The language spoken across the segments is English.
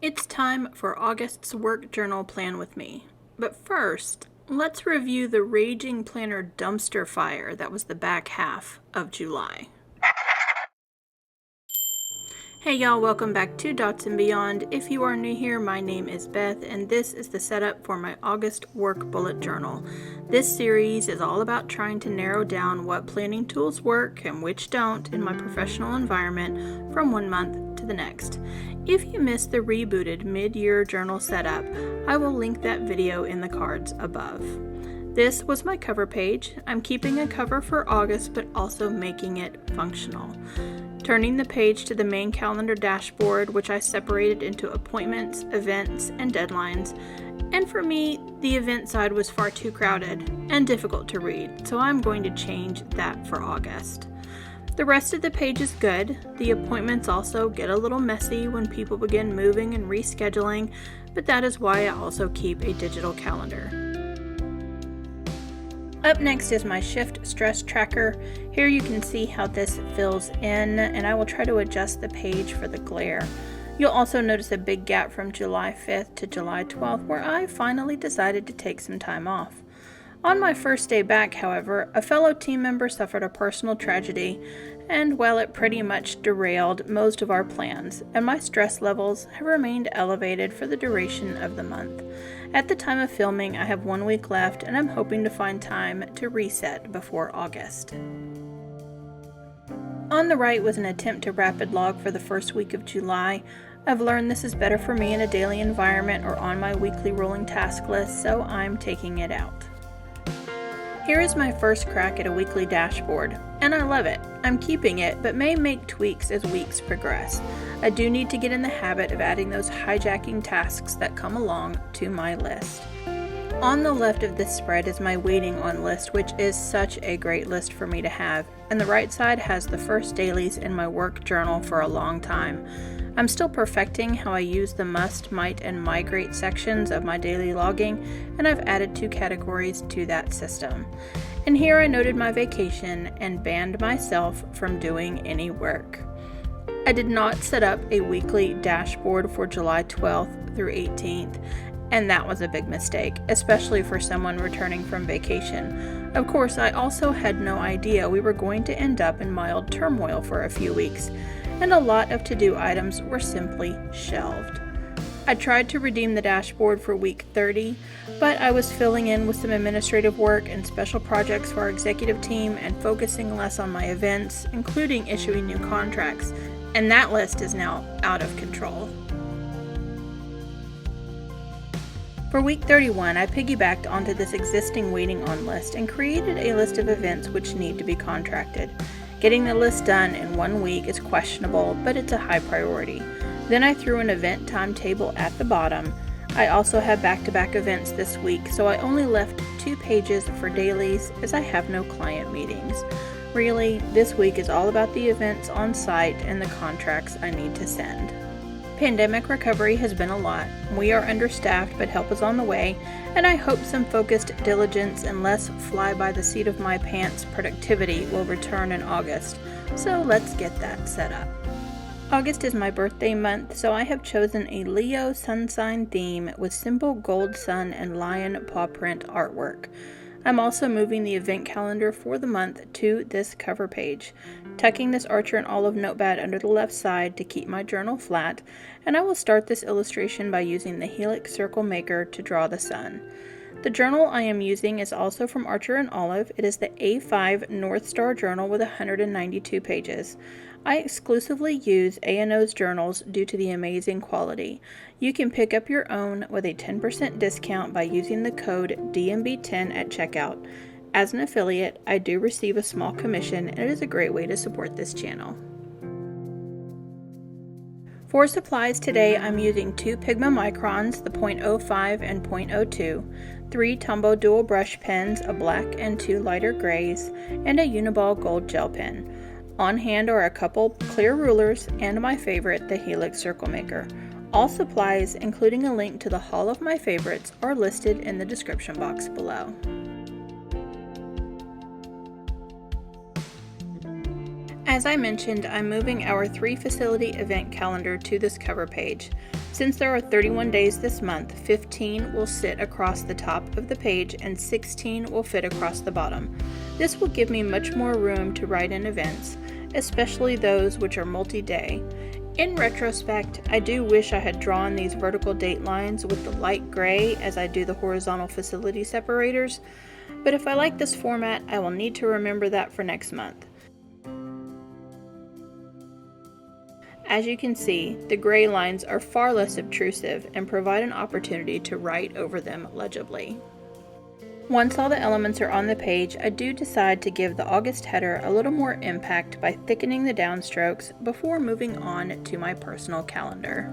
It's time for August's work journal plan with me. But first, let's review the raging planner dumpster fire that was the back half of July. Hey y'all, welcome back to Dots and Beyond. If you are new here, my name is Beth, and this is the setup for my August work bullet journal. This series is all about trying to narrow down what planning tools work and which don't in my professional environment from one month to the next. If you missed the rebooted mid-year journal setup, I will link that video in the cards above. This was my cover page. I'm keeping a cover for August, but also making it functional. Turning the page to the main calendar dashboard, which I separated into appointments, events, and deadlines. And for me, the event side was far too crowded and difficult to read, so I'm going to change that for August. The rest of the page is good. The appointments also get a little messy when people begin moving and rescheduling, but that is why I also keep a digital calendar. Up next is my shift stress tracker. Here you can see how this fills in, and I will try to adjust the page for the glare. You'll also notice a big gap from July 5th to July 12th where I finally decided to take some time off. On my first day back, however, a fellow team member suffered a personal tragedy, and well, it pretty much derailed most of our plans, and my stress levels have remained elevated for the duration of the month. At the time of filming, I have 1 week left, and I'm hoping to find time to reset before August. On the right was an attempt to rapid log for the first week of July. I've learned this is better for me in a daily environment or on my weekly rolling task list, so I'm taking it out. Here is my first crack at a weekly dashboard, and I love it. I'm keeping it, but may make tweaks as weeks progress. I do need to get in the habit of adding those hijacking tasks that come along to my list. On the left of this spread is my waiting on list, which is such a great list for me to have, and the right side has the first dailies in my work journal for a long time. I'm still perfecting how I use the must, might, and migrate sections of my daily logging, and I've added 2 categories to that system. And here I noted my vacation and banned myself from doing any work. I did not set up a weekly dashboard for July 12th through 18th, and that was a big mistake, especially for someone returning from vacation. Of course, I also had no idea we were going to end up in mild turmoil for a few weeks, and a lot of to-do items were simply shelved. I tried to redeem the dashboard for week 30, but I was filling in with some administrative work and special projects for our executive team and focusing less on my events, including issuing new contracts, and that list is now out of control. For week 31, I piggybacked onto this existing waiting on list and created a list of events which need to be contracted. Getting the list done in 1 week is questionable, but it's a high priority. Then I threw an event timetable at the bottom. I also have back-to-back events this week, so I only left 2 pages for dailies as I have no client meetings. Really, this week is all about the events on site and the contracts I need to send. Pandemic recovery has been a lot. We are understaffed, but help is on the way, and I hope some focused diligence and less fly-by-the-seat-of-my-pants productivity will return in August. So let's get that set up. August is my birthday month, so I have chosen a Leo sun sign theme with simple gold sun and lion paw print artwork. I'm also moving the event calendar for the month to this cover page, tucking this Archer and Olive notepad under the left side to keep my journal flat, and I will start this illustration by using the Helix Circle Maker to draw the sun. The journal I am using is also from Archer and Olive. It is the A5 North Star journal with 192 pages. I exclusively use A&O's journals due to the amazing quality. You can pick up your own with a 10% discount by using the code DMB10 at checkout. As an affiliate, I do receive a small commission, and it is a great way to support this channel. For supplies today, I'm using 2 Pigma Microns, the .05 and .02, 3 Tombow dual brush pens, a black and 2 lighter grays, and a Uniball Gold Gel Pen. On hand are a couple clear rulers and my favorite, the Helix Circle Maker. All supplies, including a link to the haul of my favorites, are listed in the description box below. As I mentioned, I'm moving our 3-facility event calendar to this cover page. Since there are 31 days this month, 15 will sit across the top of the page and 16 will fit across the bottom. This will give me much more room to write in events, especially those which are multi-day. In retrospect, I do wish I had drawn these vertical date lines with the light gray as I do the horizontal facility separators, but if I like this format, I will need to remember that for next month. As you can see, the gray lines are far less obtrusive and provide an opportunity to write over them legibly. Once all the elements are on the page, I do decide to give the August header a little more impact by thickening the downstrokes before moving on to my personal calendar.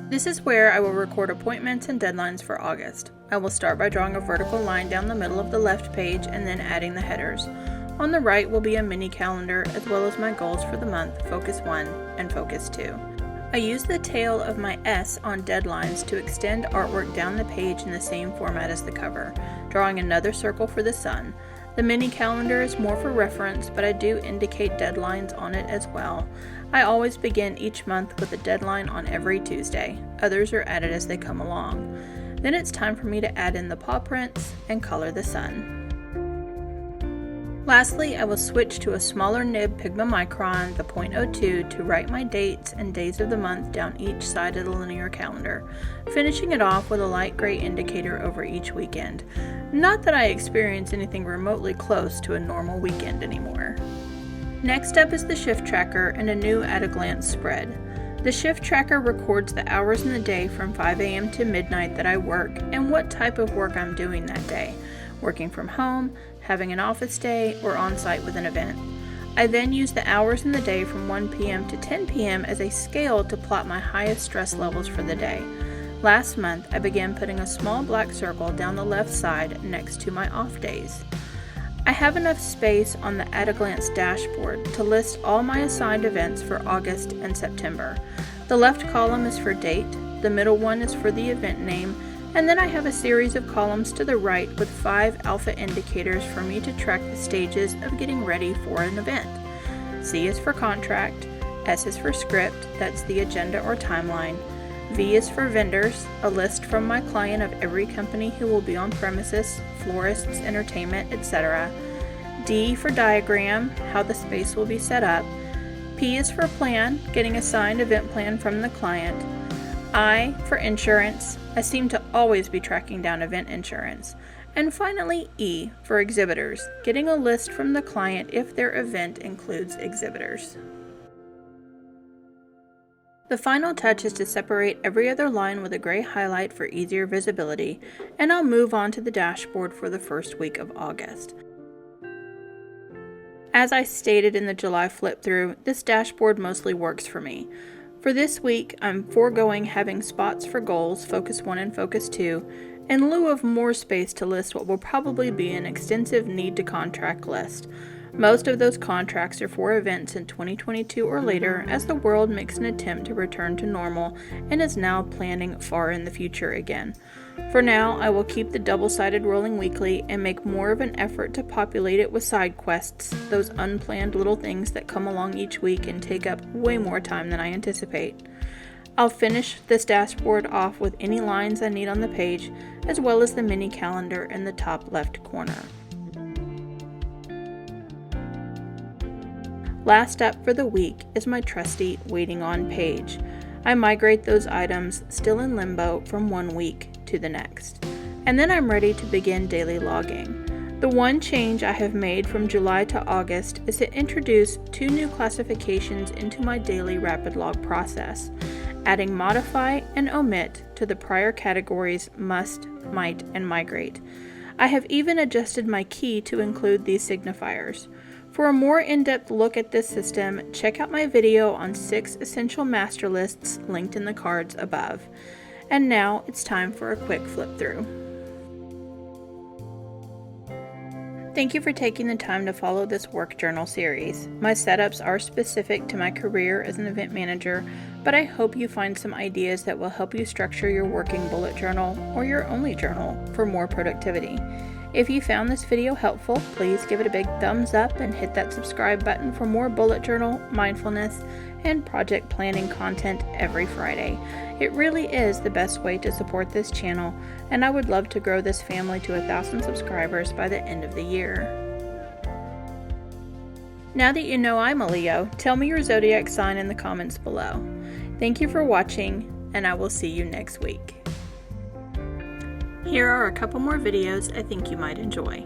This is where I will record appointments and deadlines for August. I will start by drawing a vertical line down the middle of the left page and then adding the headers. On the right will be a mini calendar as well as my goals for the month, Focus 1 and Focus 2. I use the tail of my S on deadlines to extend artwork down the page in the same format as the cover, drawing another circle for the sun. The mini calendar is more for reference, but I do indicate deadlines on it as well. I always begin each month with a deadline on every Tuesday. Others are added as they come along. Then it's time for me to add in the paw prints and color the sun. Lastly, I will switch to a smaller nib Pigma Micron, the .02, to write my dates and days of the month down each side of the linear calendar, finishing it off with a light gray indicator over each weekend. Not that I experience anything remotely close to a normal weekend anymore. Next up is the shift tracker and a new at-a-glance spread. The shift tracker records the hours in the day from 5 a.m. to midnight that I work and what type of work I'm doing that day. Working from home, having an office day, or on-site with an event. I then use the hours in the day from 1 p.m. to 10 p.m. as a scale to plot my highest stress levels for the day. Last month, I began putting a small black circle down the left side next to my off days. I have enough space on the at-a-glance dashboard to list all my assigned events for August and September. The left column is for date, the middle one is for the event name, and then I have a series of columns to the right with 5 alpha indicators for me to track the stages of getting ready for an event. C is for contract, S is for script, that's the agenda or timeline, V is for vendors, a list from my client of every company who will be on premises, florists, entertainment, etc. D for diagram, how the space will be set up. P is for plan, getting a signed event plan from the client. I for insurance, I seem to always be tracking down event insurance. And finally, E for exhibitors, getting a list from the client if their event includes exhibitors. The final touch is to separate every other line with a gray highlight for easier visibility, and I'll move on to the dashboard for the first week of August. As I stated in the July flip through, this dashboard mostly works for me. For this week, I'm foregoing having spots for goals, Focus 1 and Focus 2, in lieu of more space to list what will probably be an extensive need-to-contract list. Most of those contracts are for events in 2022 or later as the world makes an attempt to return to normal and is now planning far in the future again. For now, I will keep the double-sided rolling weekly and make more of an effort to populate it with side quests, those unplanned little things that come along each week and take up way more time than I anticipate. I'll finish this dashboard off with any lines I need on the page, as well as the mini calendar in the top left corner. Last up for the week is my trusty Waiting On page. I migrate those items still in limbo from one week to the next. And then I'm ready to begin daily logging. The one change I have made from July to August is to introduce 2 new classifications into my daily rapid log process, adding modify and omit to the prior categories must, might, and migrate. I have even adjusted my key to include these signifiers. For a more in-depth look at this system, check out my video on 6 essential master lists linked in the cards above. And now it's time for a quick flip through. Thank you for taking the time to follow this work journal series. My setups are specific to my career as an event manager, but I hope you find some ideas that will help you structure your working bullet journal or your only journal for more productivity. If you found this video helpful, please give it a big thumbs up and hit that subscribe button for more bullet journal, mindfulness, and project planning content every Friday. It really is the best way to support this channel, and I would love to grow this family to 1,000 subscribers by the end of the year. Now that you know I'm a Leo, tell me your zodiac sign in the comments below. Thank you for watching, and I will see you next week. Here are a couple more videos I think you might enjoy.